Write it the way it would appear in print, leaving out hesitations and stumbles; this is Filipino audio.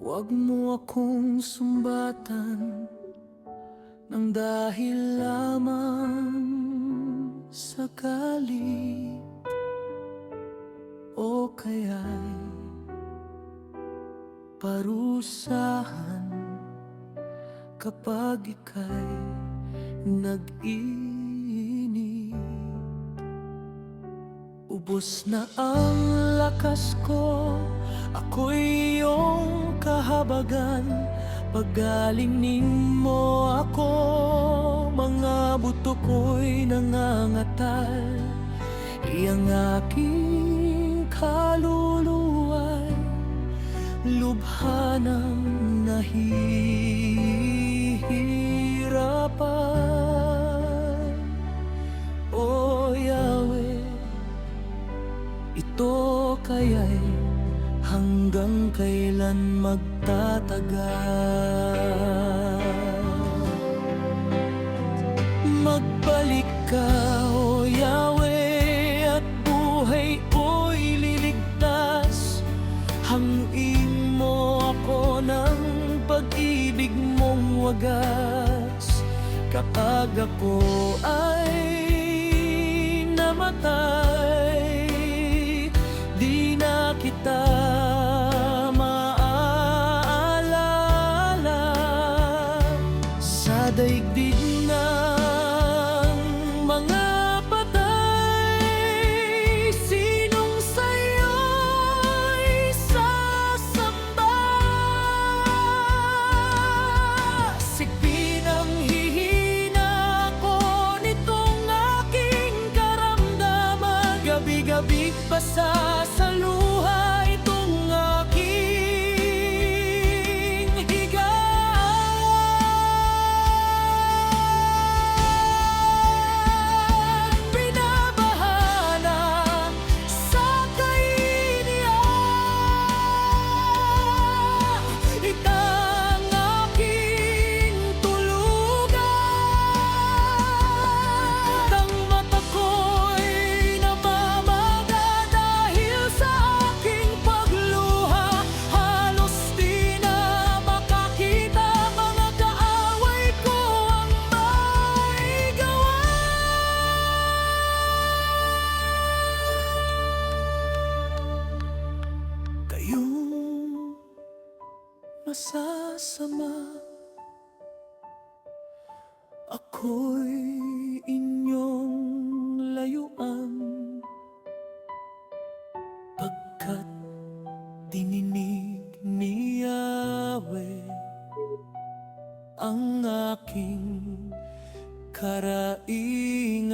Huwag mo akong sumbatan ng dahil lamang sa galit o kaya'y parusahan kapag ika'y nag-inip. Ubos na ang lakas ko, ako'y iyong kahabagan. Paggaling mo ako, mga buto ko'y nangangatal. Iyang aking kaluluwa'y lubha ng nahihirapan. O Yahweh, ito kaya'y hanggang kailan magtatagal? Magbalik ka, O Yahweh, at buhay ko'y liligtas. Hanguin mo ako ng pag-ibig mong wagas. Kapag ako ay namatay, di na kita maaalala sa daigdig ng mga patay. Sinong sa'yo'y sasamba? Sikpin ang hihina ko nitong aking karamdaman. Gabi-gabi basa sa luha itong aking higaan. Binabahana sa kainian, ikang aking tulugan. Ang mata ko'y namamaga dahil sa aking pagluha. Halos di na makakita, mga kaaway ko ang maigawa. Kayong masasama, ako'y inyong layuan. Pagkat dininig ni Yahweh ang aking karaingan.